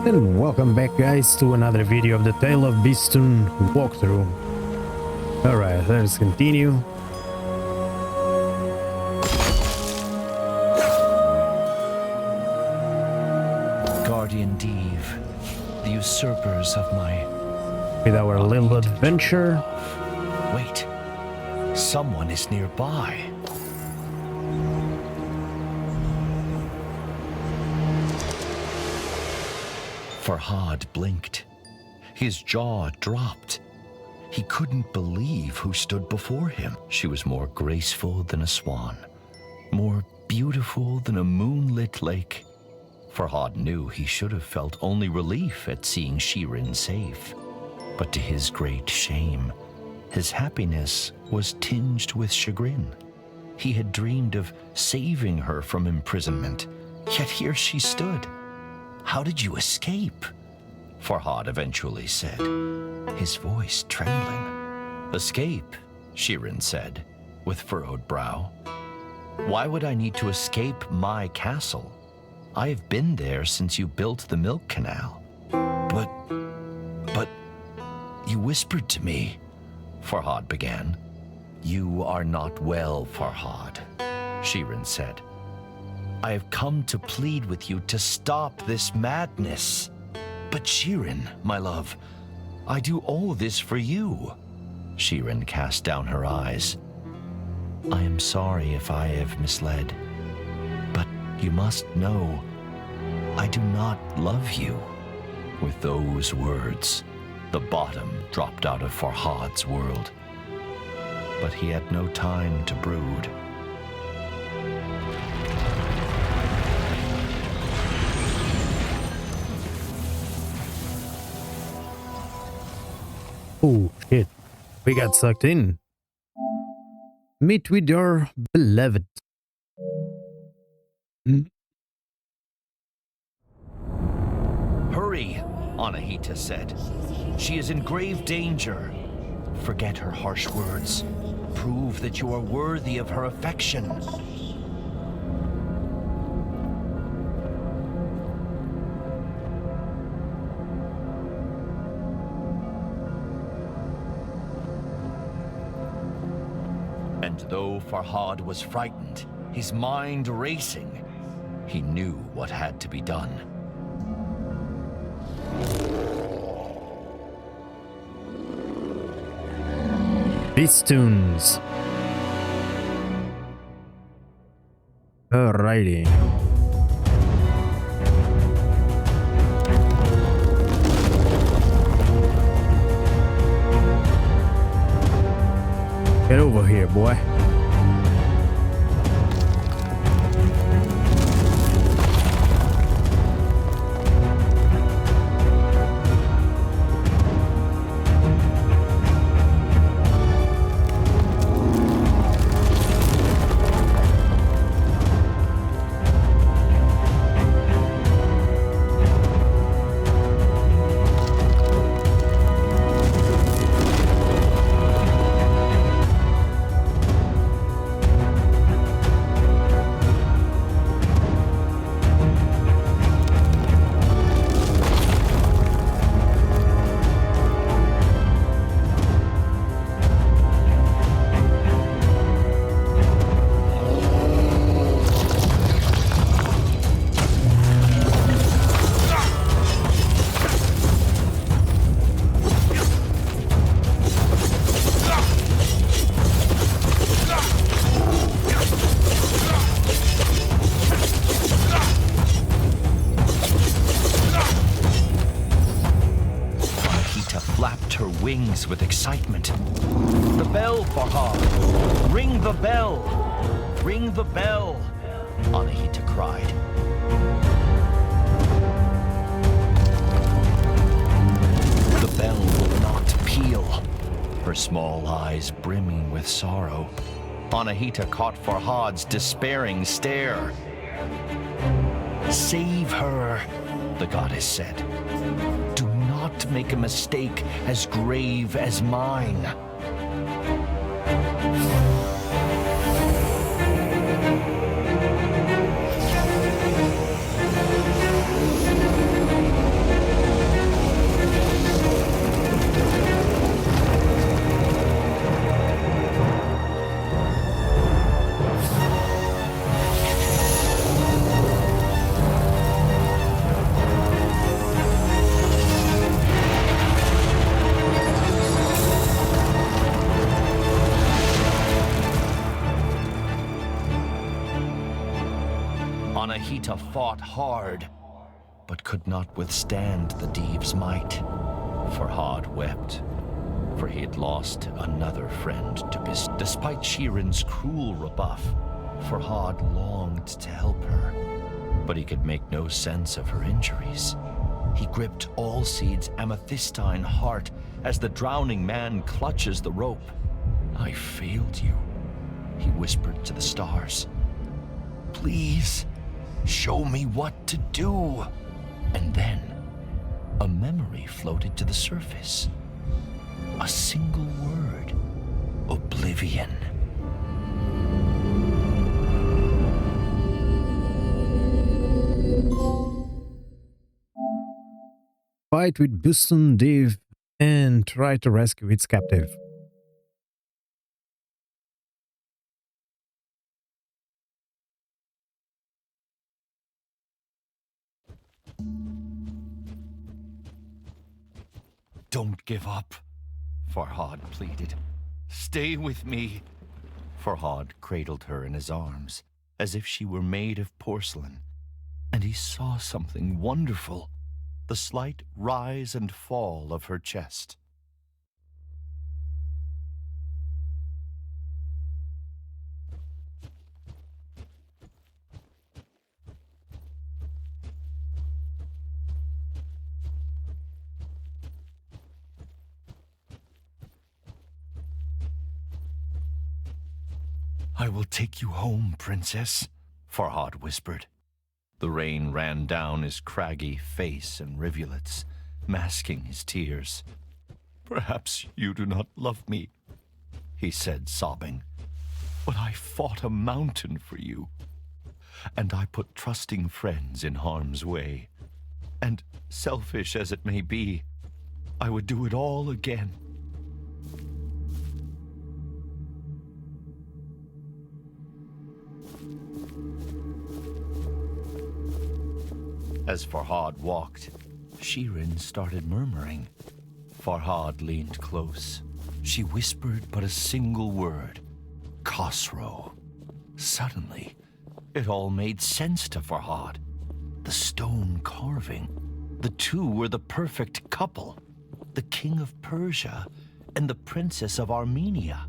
And welcome back, guys, to another video of the Tale of Bistun walkthrough. Alright, let's continue. Guardian Div, the usurpers of my... With our little adventure. Wait, someone is nearby. Farhad blinked. His jaw dropped. He couldn't believe who stood before him. She was more graceful than a swan, more beautiful than a moonlit lake. Farhad knew he should have felt only relief at seeing Shirin safe. But to his great shame, his happiness was tinged with chagrin. He had dreamed of saving her from imprisonment, yet here she stood. "How did you escape?" Farhad eventually said, his voice trembling. "Escape," Shirin said, with furrowed brow. "Why would I need to escape my castle? I have been there since you built the milk canal." But, you whispered to me," Farhad began. "You are not well, Farhad," Shirin said. "I have come to plead with you to stop this madness." "But Shirin, my love, I do all this for you." Shirin cast down her eyes. "I am sorry if I have misled, but you must know, I do not love you." With those words, the bottom dropped out of Farhad's world. But he had no time to brood. Oh shit, we got sucked in. Meet with your beloved. "Hurry," Anahita said. "She is in grave danger." "Forget her harsh words. Prove that you are worthy of her affection." And though Farhad was frightened, his mind racing, he knew what had to be done. Bistuns. Alrighty. Get over here, boy. Wings with excitement. "The bell, Farhad! Ring the bell! Ring the bell!" Anahita cried. The bell will not peal, her small eyes brimming with sorrow. Anahita caught Farhad's despairing stare. "Save her," the goddess said. "Do not make a mistake as grave as mine." Anahita fought hard, but could not withstand the Diev's might. Farhad wept, for he had lost another friend to Bistun. Despite Shirin's cruel rebuff, Farhad longed to help her, but he could make no sense of her injuries. He gripped Allseed's amethystine heart as the drowning man clutches the rope. "I failed you," he whispered to the stars. "Please, show me what to do." And then, a memory floated to the surface. A single word: oblivion. Fight with Bistun Div and try to rescue its captive. "Don't give up," Farhad pleaded. "Stay with me." Farhad cradled her in his arms, as if she were made of porcelain, and he saw something wonderful: the slight rise and fall of her chest. "I will take you home, princess," Farhad whispered. The rain ran down his craggy face in rivulets, masking his tears. "Perhaps you do not love me," he said, sobbing, "but I fought a mountain for you, and I put trusting friends in harm's way. And selfish as it may be, I would do it all again." As Farhad walked, Shirin started murmuring. Farhad leaned close. She whispered but a single word: Khosrow. Suddenly, it all made sense to Farhad. The stone carving. The two were the perfect couple. The king of Persia and the princess of Armenia.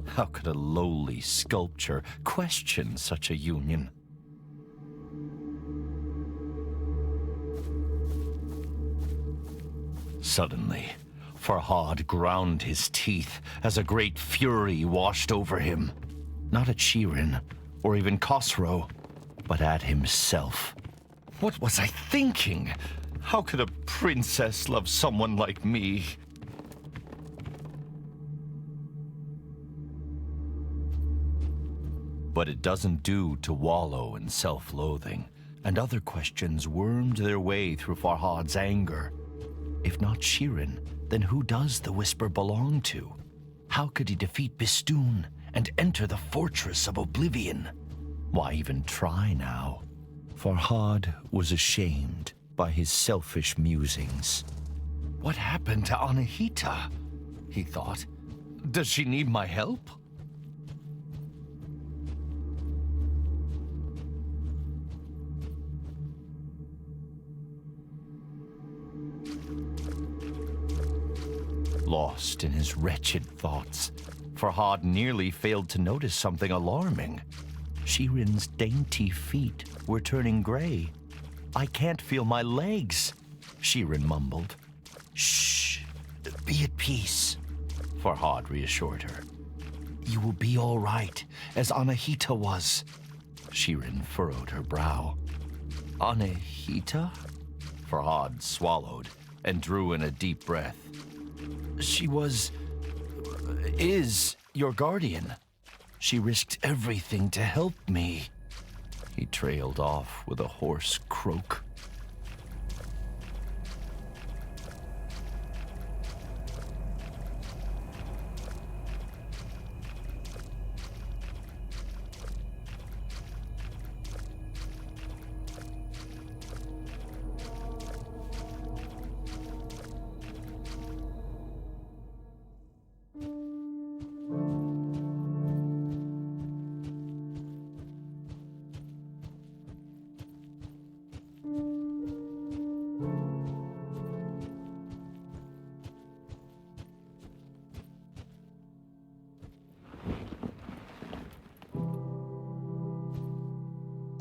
How could a lowly sculpture question such a union? Suddenly, Farhad ground his teeth as a great fury washed over him. Not at Shirin, or even Khosrow, but at himself. What was I thinking? How could a princess love someone like me? But it doesn't do to wallow in self-loathing, and other questions wormed their way through Farhad's anger. If not Shirin, then who does the whisper belong to? How could he defeat Bistun and enter the fortress of oblivion? Why even try now? Farhad was ashamed by his selfish musings. What happened to Anahita? He thought. Does she need my help? Lost in his wretched thoughts, Farhad nearly failed to notice something alarming. Shirin's dainty feet were turning gray. "I can't feel my legs," Shirin mumbled. "Shh, be at peace," Farhad reassured her. "You will be all right, as Anahita was." Shirin furrowed her brow. "Anahita?" Farhad swallowed and drew in a deep breath. "She is your guardian. She risked everything to help me." He trailed off with a hoarse croak.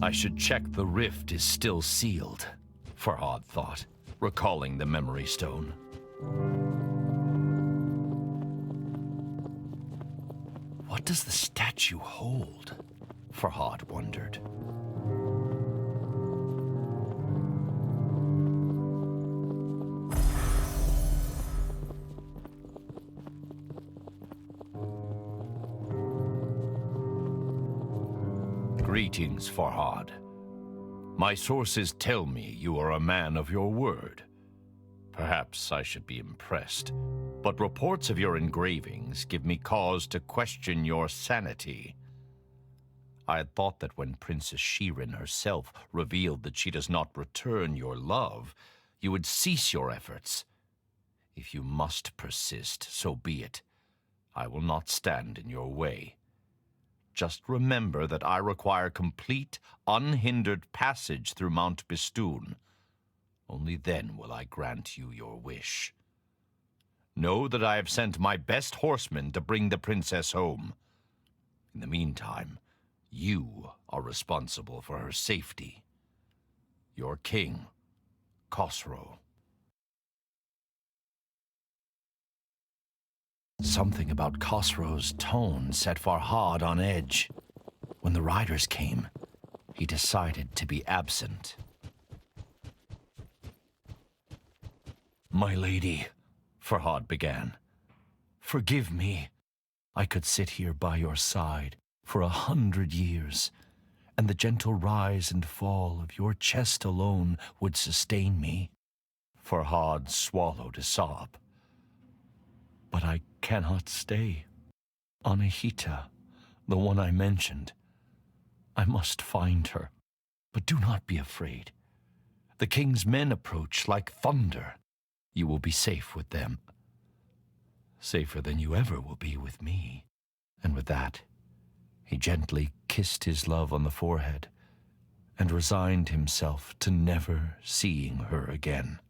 I should check the rift is still sealed, Farhad thought, recalling the memory stone. What does the statue hold? Farhad wondered. Greetings, Farhad. My sources tell me you are a man of your word. Perhaps I should be impressed, but reports of your engravings give me cause to question your sanity. I had thought that when Princess Shirin herself revealed that she does not return your love, you would cease your efforts. If you must persist, so be it. I will not stand in your way. Just remember that I require complete, unhindered passage through Mount Bistun. Only then will I grant you your wish. Know that I have sent my best horsemen to bring the princess home. In the meantime, you are responsible for her safety. Your king, Khosrow. Something about Khosrow's tone set Farhad on edge. When the riders came, he decided to be absent. My lady, Farhad began, forgive me. I could sit here by your side for 100 years, and the gentle rise and fall of your chest alone would sustain me. Farhad swallowed a sob. But I cannot stay. Anahita, the one I mentioned. I must find her. But do not be afraid. The king's men approach like thunder. You will be safe with them. Safer than you ever will be with me. And with that, he gently kissed his love on the forehead and resigned himself to never seeing her again.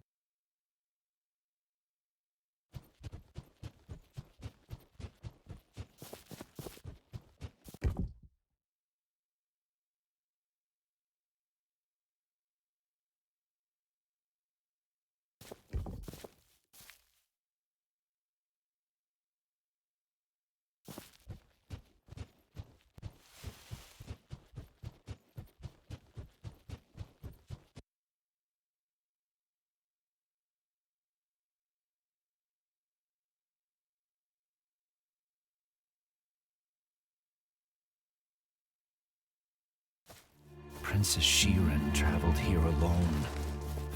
Princess Shirin traveled here alone.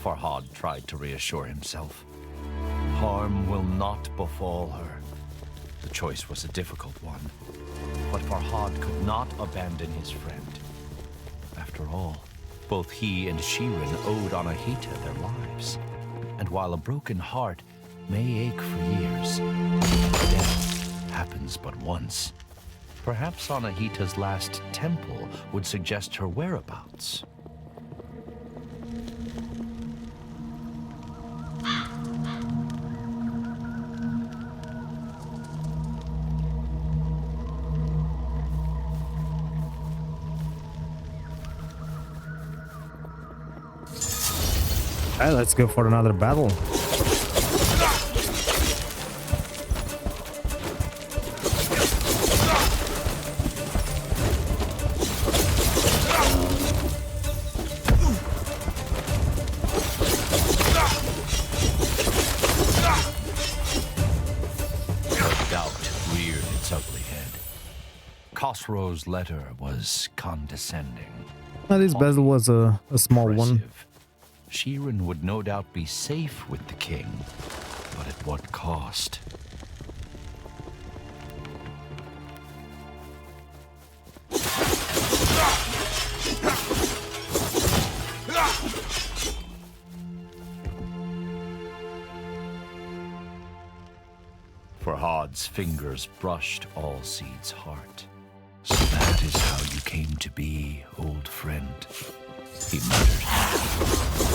Farhad tried to reassure himself. Harm will not befall her. The choice was a difficult one, but Farhad could not abandon his friend. After all, both he and Shirin owed Anahita their lives. And while a broken heart may ache for years, death happens but once. Perhaps Anahita's last temple would suggest her whereabouts. Alright, let's go for another battle. Khosrow's letter was condescending. This battle was a small one. Shirin would no doubt be safe with the king, but at what cost? Farhad's fingers brushed Allseed's heart. So that is how you came to be, old friend, he muttered.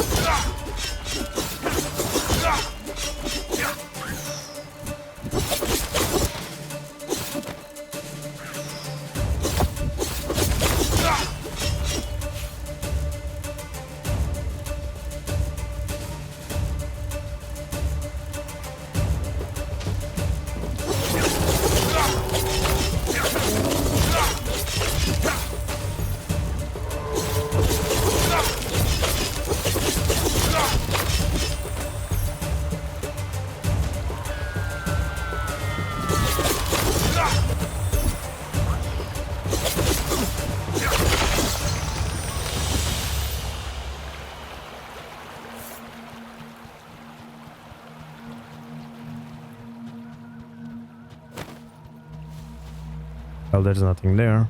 Well, there's nothing there.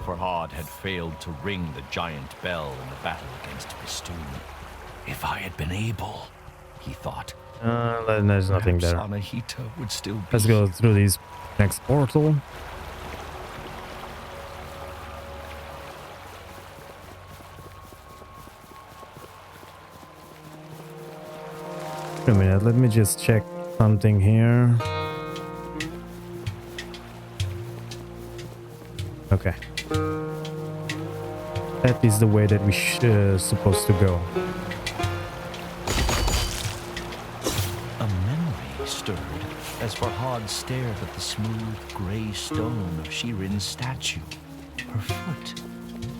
Farhad had failed to ring the giant bell in the battle against Bistun. If I had been able, he thought. There's nothing there. Anahita would still be. Let's go through this next portal. Wait a minute, let me just check something here. Okay. That is the way that we supposed to go. A memory stirred as Farhad stared at the smooth gray stone of Shirin's statue. Her foot,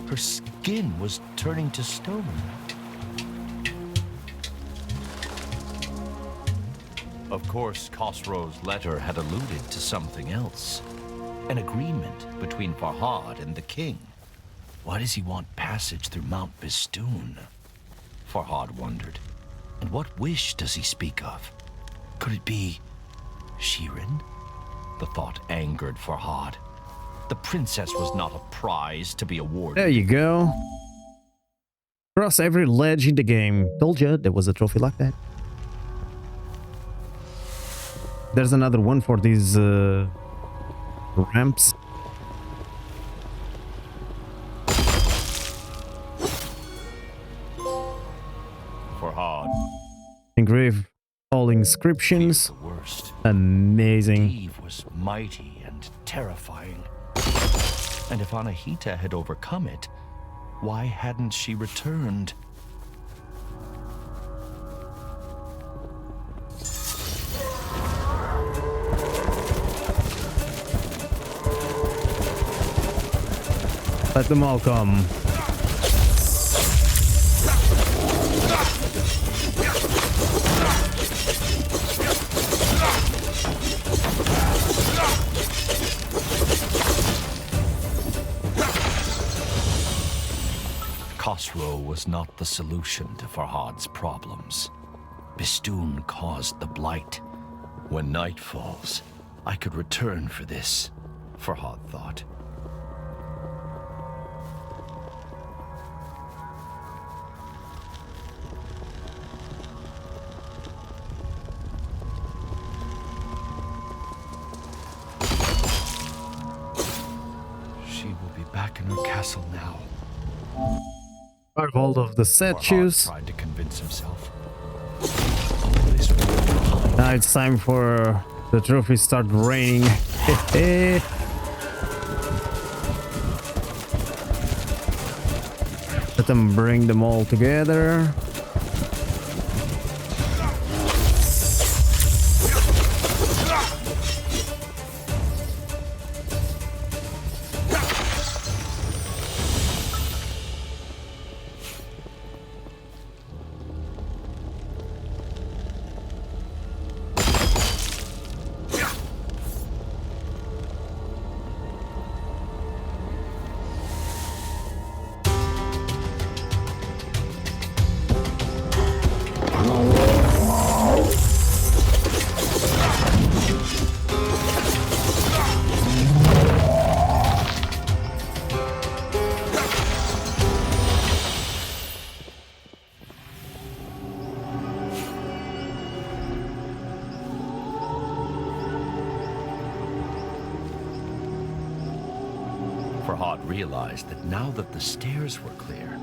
her skin was turning to stone. Of course, Khosrow's letter had alluded to something else. An agreement between Farhad and the king. Why does he want passage through Mount Bistun? Farhad wondered. And what wish does he speak of? Could it be Shirin? The thought angered Farhad. The princess was not a prize to be awarded. There you go. Cross every ledge in the game. Told you there was a trophy like that. There's another one for these ramps. Farhad. Engrave all inscriptions. The worst. Amazing. Eve was mighty and terrifying. And if Anahita had overcome it, why hadn't she returned? Let them all come. Khosrow was not the solution to Farhad's problems. Bistun caused the blight. When night falls, I could return for this, Farhad thought. She will be back in her castle now. Grab hold of the statues. Farhad tried to convince himself. Now it's time for the trophies start raining. Let them bring them all together. Farhad realized that now that the stairs were clear,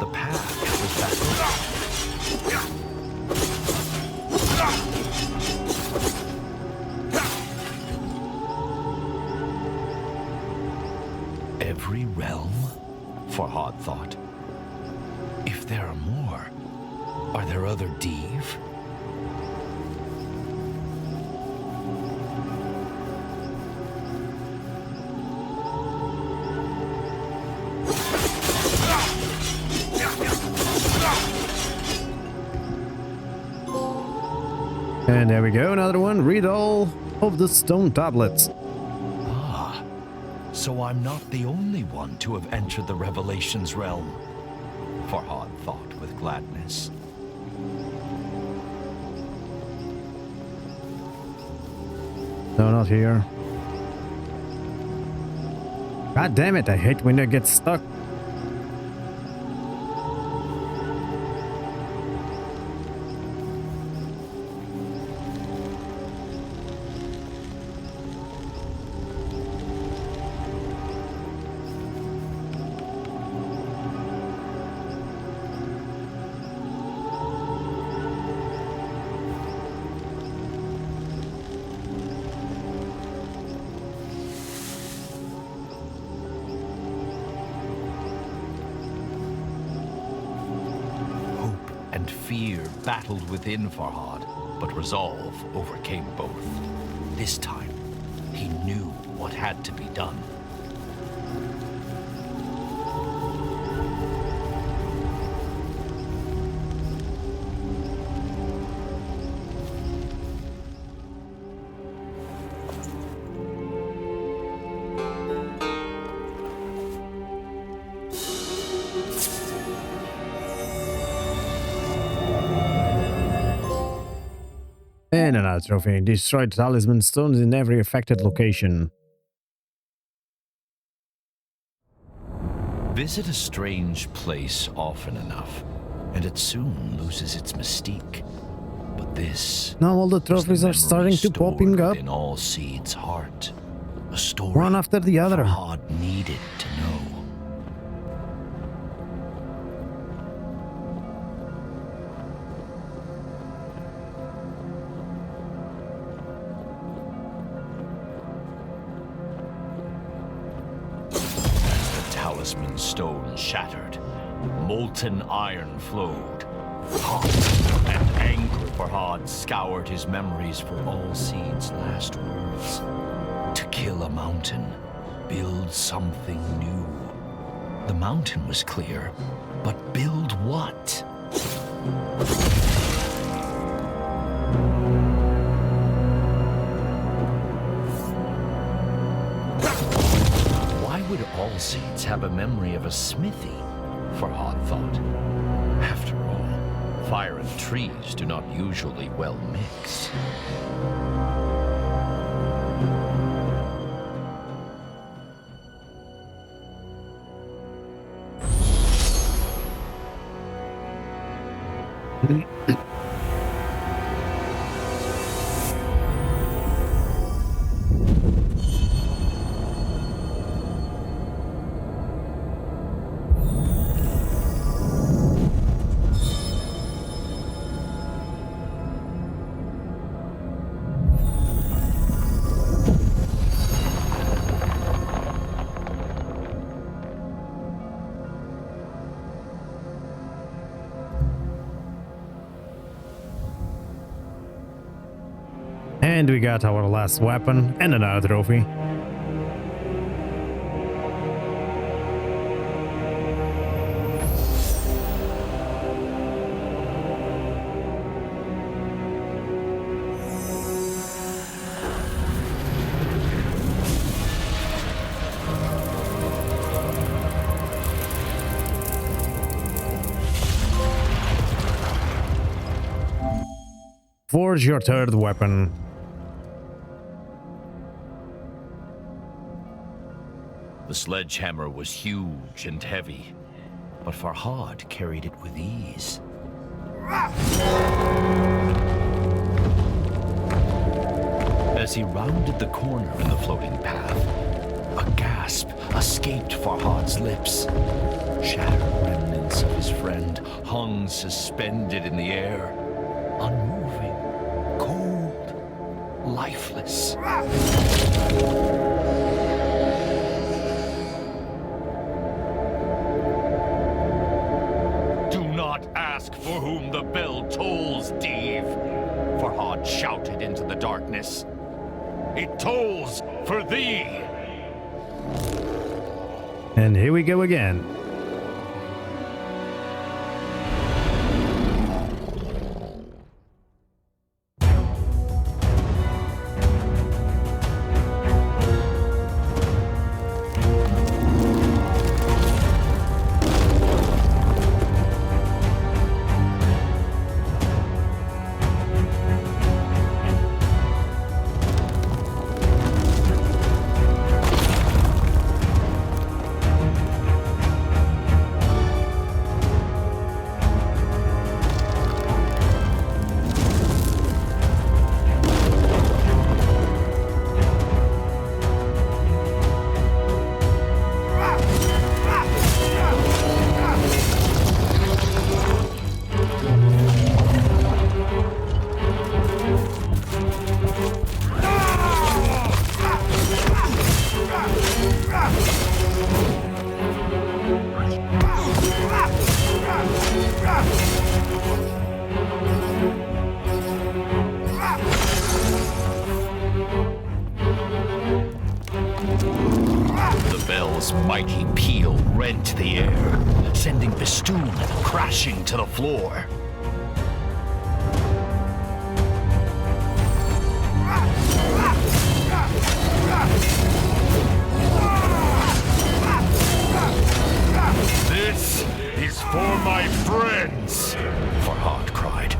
the path was back open. Farhad thought. If there are more, are there other Div? And there we go, another one. Read all of the stone tablets. Ah, so I'm not the only one to have entered the Revelations realm, Farhad thought with gladness. No, not here. God damn it, I hate when I get stuck. Fear battled within Farhad, but resolve overcame both. This time, he knew what had to be done. And another trophy. Destroyed talisman stones in every affected location. Visit a strange place often enough, and it soon loses its mystique. But this... Now all the trophies are starting to popping up. In all Seed's heart. A story one after the other. Farhad needed to know. Talisman stone shattered, molten iron flowed. Hot and angry, Farhad scoured his memories for all Seed's last words. To kill a mountain, build something new. The mountain was clear, but build what? Would all Seeds have a memory of a smithy? Farhad thought. After all, fire and trees do not usually well mix. And we got our last weapon and another trophy. Forge your third weapon. The sledgehammer was huge and heavy, but Farhad carried it with ease. As he rounded the corner in the floating path, a gasp escaped Farhad's lips. Shattered remnants of his friend hung suspended in the air, unmoving, cold, lifeless. tolls, Dave, Farhad shouted into the darkness. It tolls for thee! And here we go again. Mighty peal rent the air, sending Bistun crashing to the floor. This is for my friends, Farhad cried.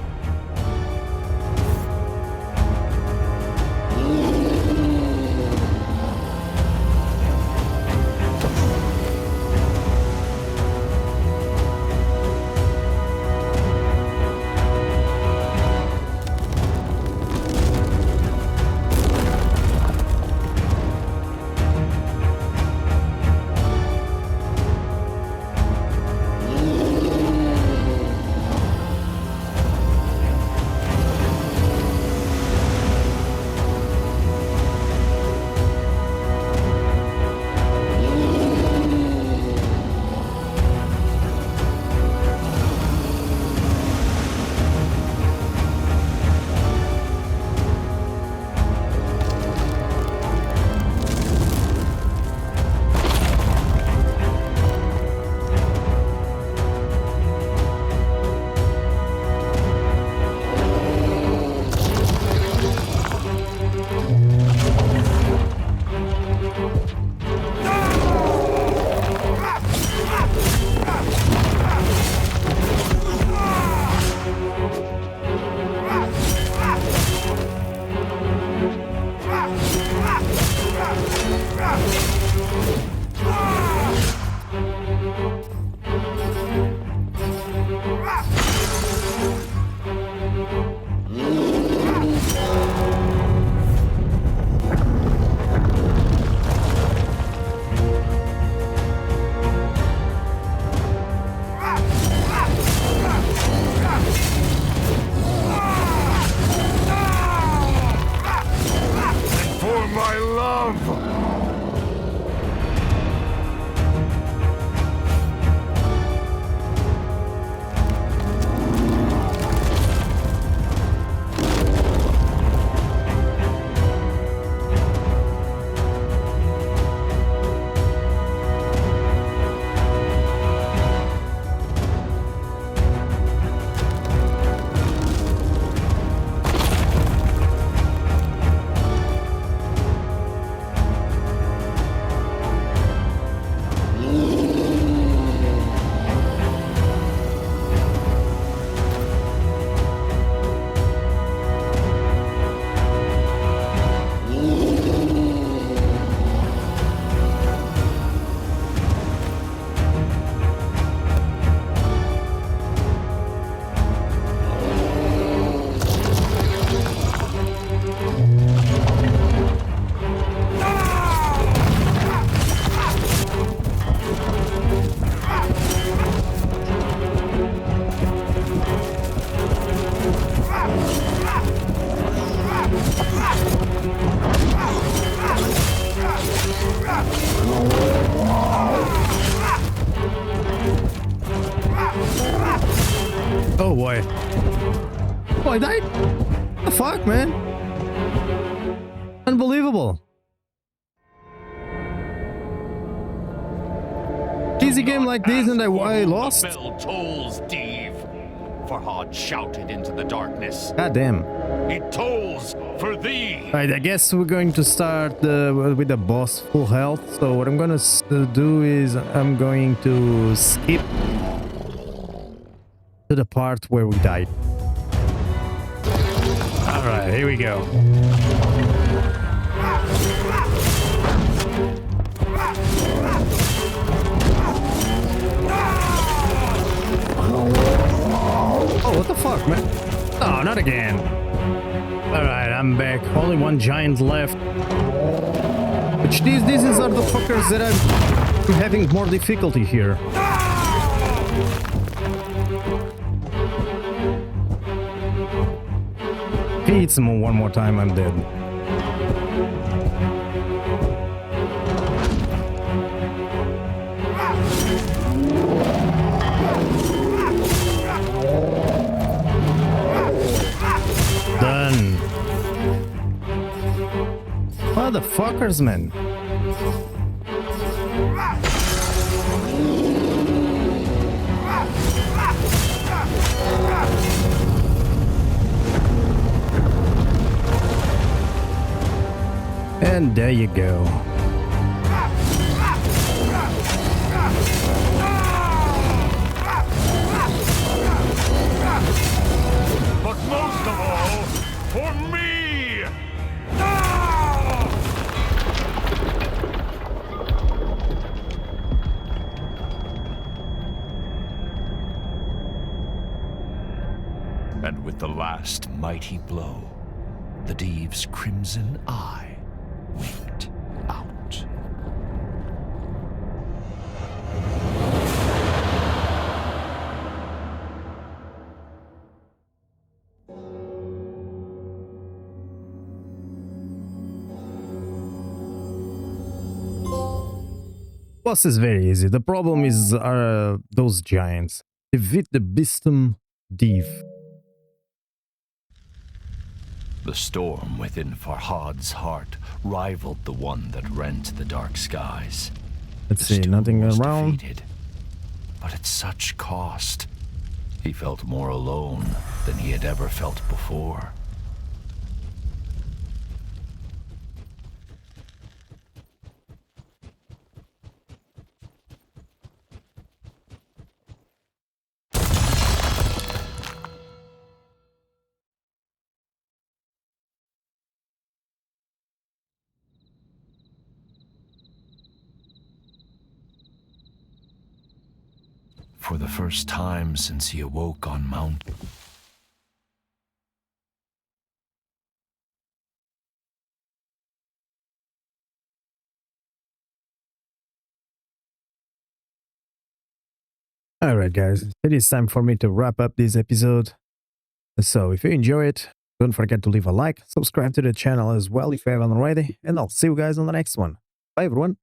Oh, I died? What the fuck, man? Unbelievable. Easy game like this and I lost? The bell tolls, Dave. Farhad shouted into the darkness. God damn. It tolls for thee. Alright, I guess we're going to start with the boss full health. So what I'm gonna do is I'm going to skip to the part where we died. Alright, here we go. Oh, what the fuck, man? Oh, not again. Alright, I'm back. Only one giant left. Which these are the fuckers that I'm having more difficulty here. If he hits him one more time, I'm dead. Done. Motherfuckers, man. And there you go. But most of all, for me! And with the last mighty blow, the Deve's crimson eye winked out. Boss is very easy. The problem is those giants. Defeat the Bistun Deve. The storm within Farhad's heart rivaled the one that rent the dark skies. Let's The see, stew nothing was around. defeated, but at such cost. He felt more alone than he had ever felt before. For the first time since he awoke on Mount... Alright guys, it is time for me to wrap up this episode. So if you enjoy it, don't forget to leave a like, subscribe to the channel as well if you haven't already, and I'll see you guys on the next one. Bye everyone.